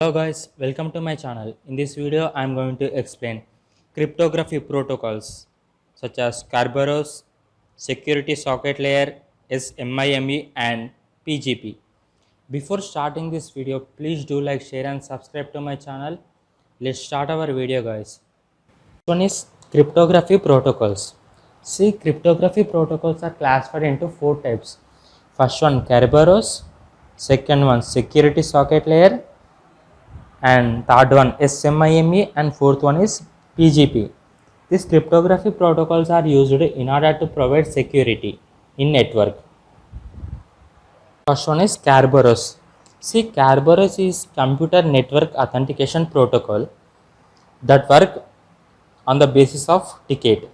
Hello guys, welcome to my channel. In this video, I am going to explain cryptography protocols such as Kerberos, Security Socket Layer, SMIME and PGP. Before starting this video, please do like, share and subscribe to my channel. Let's start our video guys. One is cryptography protocols. See, cryptography protocols are classified into four types. First one Kerberos, second one Security Socket Layer, and third one is SMIME and fourth one is PGP. These cryptography protocols are used in order to provide security in network. First one is Kerberos. See, Kerberos is computer network authentication protocol that work on the basis of ticket.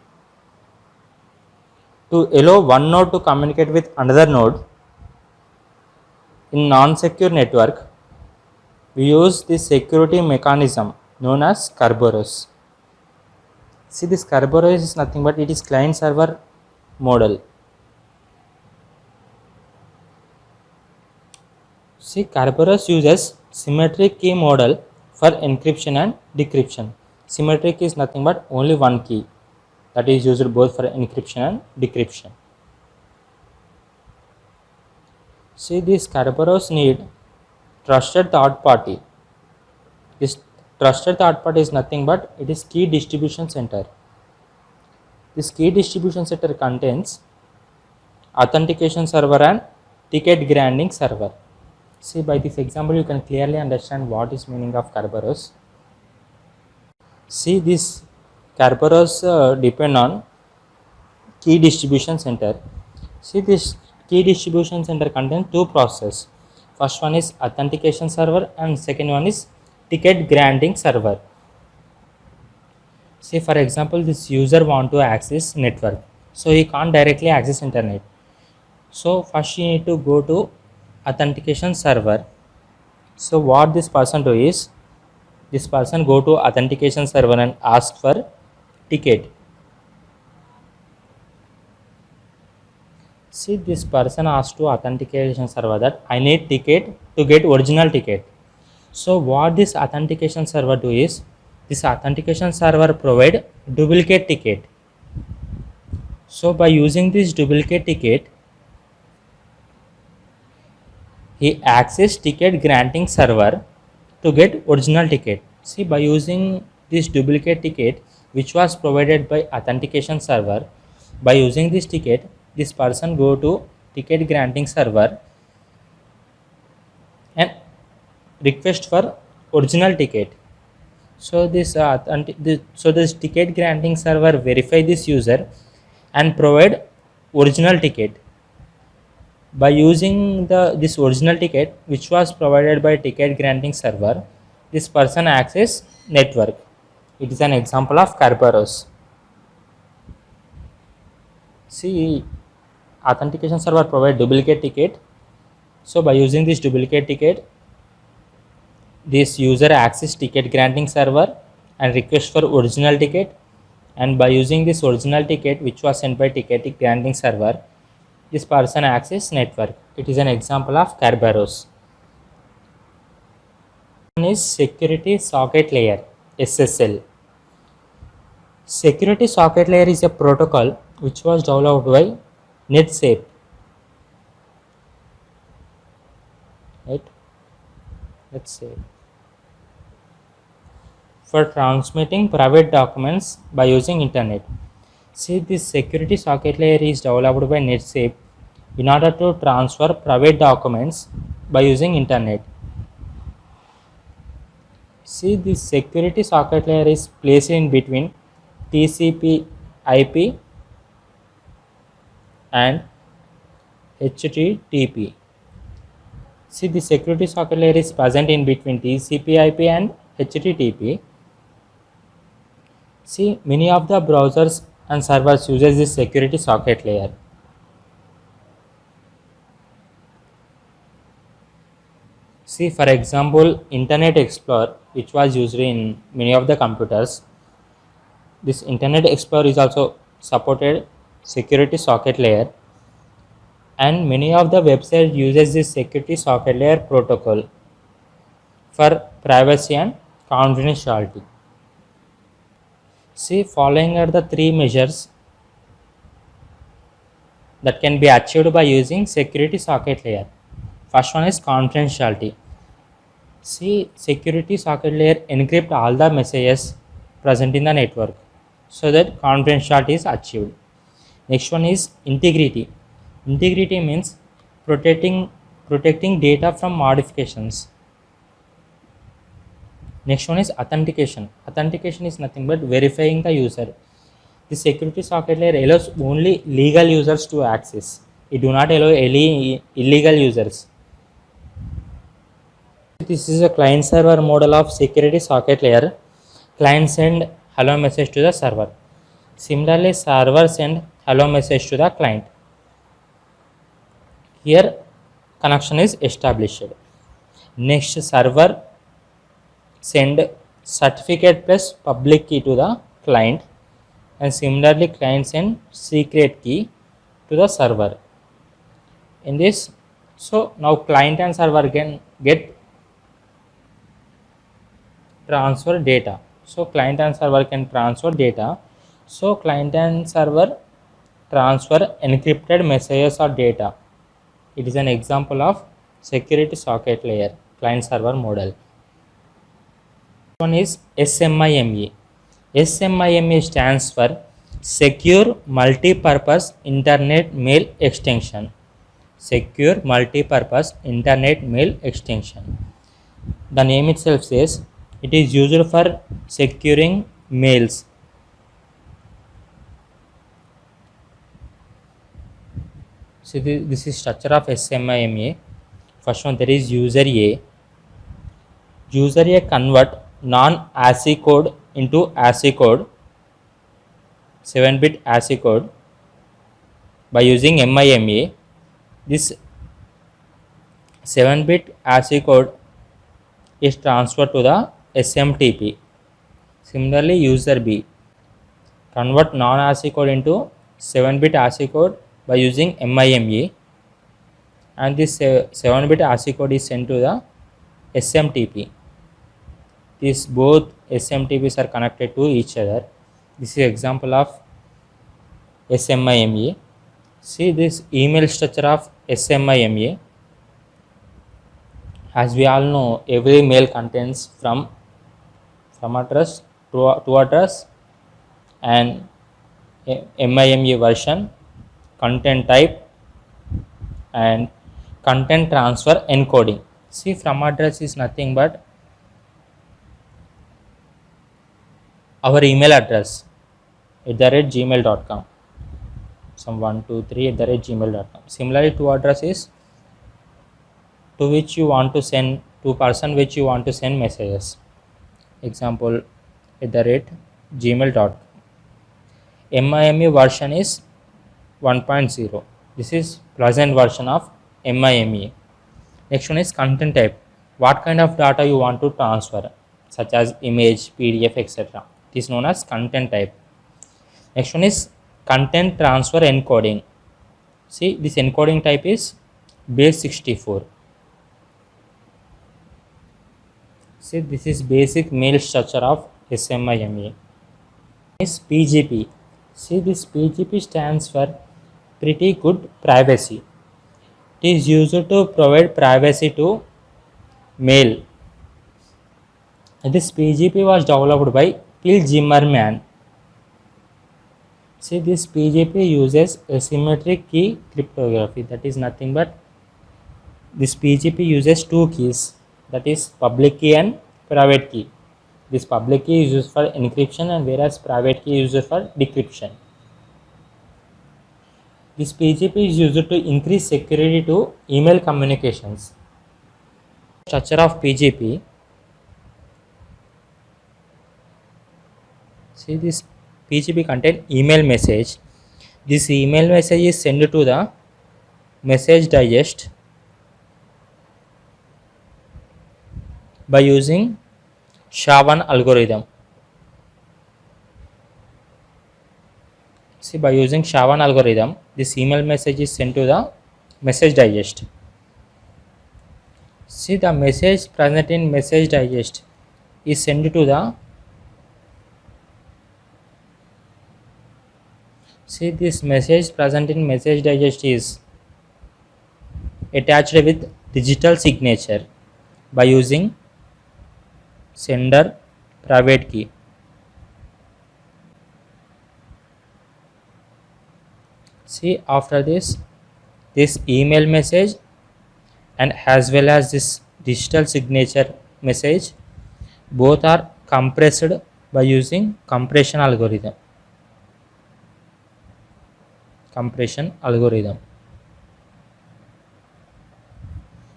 To allow one node to communicate with another node in non-secure network, we use this security mechanism known as Kerberos. See, this Kerberos is nothing but it is client server model. See, Kerberos uses symmetric key model for encryption and decryption. Symmetric is nothing but only one key that is used both for encryption and decryption. See, this Kerberos need trusted third party. This trusted third party is nothing but it is key distribution center. This key distribution center contains authentication server and ticket granting server. See, by this example you can clearly understand what is meaning of Kerberos. See, this Kerberos depend on key distribution center. See, this key distribution center contains two processes. First one is authentication server and second one is ticket granting server. Say for example, this user want to access network, so he can't directly access internet. So first you need to go to authentication server. So what this person do is, this person go to authentication server and ask for ticket. See, this person asked to authentication server that I need ticket to get original ticket. So what this authentication server do is, this authentication server provide duplicate ticket. So by using this duplicate ticket, he access ticket granting server to get original ticket. See, by using this duplicate ticket which was provided by authentication server, by using this ticket, this person go to ticket granting server and request for original ticket. So this this ticket granting server verify this user and provide original ticket. By using this original ticket which was provided by ticket granting server, this person access network. It is an example of Kerberos. See, authentication server provide duplicate ticket. So by using this duplicate ticket, this user access ticket granting server and request for original ticket, and by using this original ticket which was sent by ticket granting server, this person access network. It is an example of Kerberos. One is Security Socket Layer, SSL. Security Socket Layer is a protocol which was developed by NetSafe. Right? Let's say for transmitting private documents by using internet. See, this security socket layer is developed by NetSafe in order to transfer private documents by using internet. See, this security socket layer is placed in between TCP IP and HTTP. See, the security socket layer is present in between TCP IP and HTTP. See, many of the browsers and servers uses this security socket layer. See, for example, Internet Explorer, which was used in many of the computers. This Internet Explorer is also supported security socket layer, and many of the websites uses this security socket layer protocol. for privacy and confidentiality. See, following are the three measures that can be achieved by using security socket layer. First one is confidentiality. See, security socket layer encrypt all the messages present in the network so that confidentiality is achieved. Next one is integrity. Integrity means protecting data from modifications. Next one is authentication. Authentication is nothing but verifying the user. The security socket layer allows only legal users to access. It do not allow any illegal users. This is a client server model of security socket layer. Client send hello message to the server. Similarly, server send hello message to the client. Here connection is established. Next, server send certificate plus public key to the client, and similarly client send secret key to the server. In this, so now client and server can get transfer data. So client and server can transfer data. So client and server transfer encrypted messages or data. It is an example of security socket layer client server model. One is SMIME. SMIME stands for Secure Multi-Purpose Internet Mail Extension. Secure Multi-Purpose Internet Mail Extension. The name itself says it is used for securing mails. So this is structure of SMIME. First one, there is user A. User A convert non-ASCII code into ASCII code, 7-bit ASCII code by using MIME. This 7-bit ASCII code is transferred to the SMTP. Similarly, user B convert non-ASCII code into 7-bit ASCII code by using MIME, and this 7-bit ASCII code is sent to the SMTP. These both SMTPs are connected to each other. This is example of SMIME. See this email structure of SMIME. As we all know, every mail contains from address to address and MIME version, content type, and content transfer encoding. See, from address is nothing but our email address @gmail.com, some 123 @gmail.com. Similarly, to address is to which you want to send, to person which you want to send messages. Example @gmail.com. MIME version is 1.0. This is present version of MIME. Next one is content type. What kind of data you want to transfer, such as image, PDF, etc. It is known as content type. Next one is content transfer encoding. See, this encoding type is base64. See, this is basic mail structure of SMIME. Is PGP. See, this PGP stands for pretty good privacy. It is used to provide privacy to mail. This PGP was developed by Phil Zimmermann. See, this PGP uses asymmetric key cryptography. That is nothing but this PGP uses two keys, that is public key and private key. This public key is used for encryption, and whereas private key is used for decryption. This PGP is used to increase security to email communications. Structure of PGP. See, this PGP contains email message. This email message is sent to the message digest by using SHA-1 algorithm. See, by using SHA-1 algorithm, this email message is sent to the message digest. See, the message present in message digest is sent to the, see, this message present in message digest is attached with digital signature by using sender private key. See, after this email message and as well as this digital signature message, both are compressed by using compression algorithm.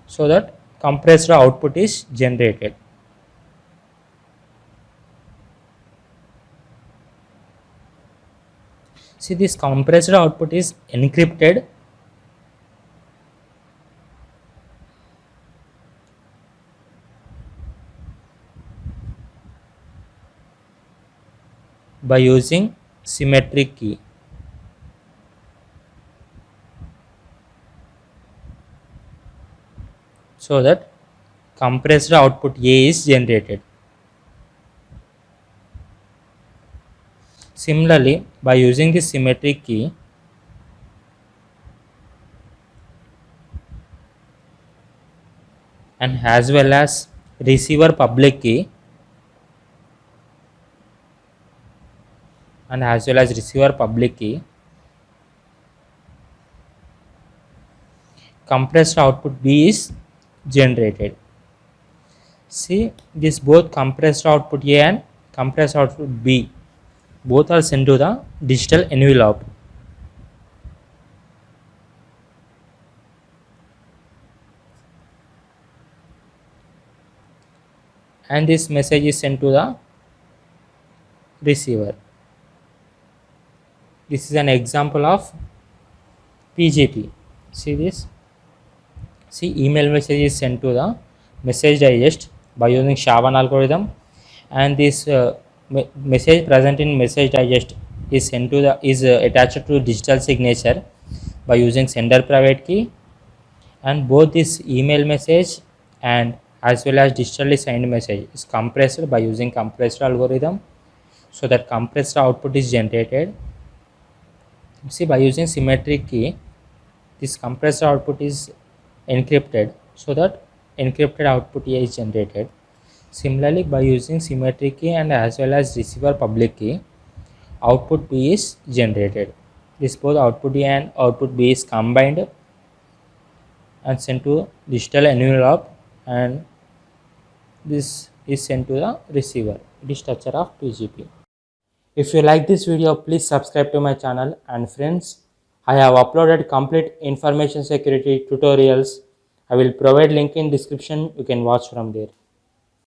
So that compressed output is generated. See, this compressed output is encrypted by using symmetric key. So that compressed output A is generated. Similarly, by using the symmetric key, and as well as receiver public key, compressed output B is generated. See, this both compressed output A and compressed output B both are sent to the digital envelope. And this message is sent to the receiver. This is an example of PGP. See this? See, email message is sent to the message digest by using SHA-1 algorithm, and this message present in message digest is sent to the attached to digital signature by using sender private key, and both this email message and as well as digitally signed message is compressed by using compressed algorithm, so that compressed output is generated. See, by using symmetric key, this compressed output is encrypted, so that encrypted output A is generated. Similarly, by using symmetric key and as well as receiver public key, output B is generated. This both output A and output B is combined and sent to digital envelope, and this is sent to the receiver. It is structure of PGP. If you like this video, please subscribe to my channel, and friends, I have uploaded complete information security tutorials. I will provide link in description. You can watch from there.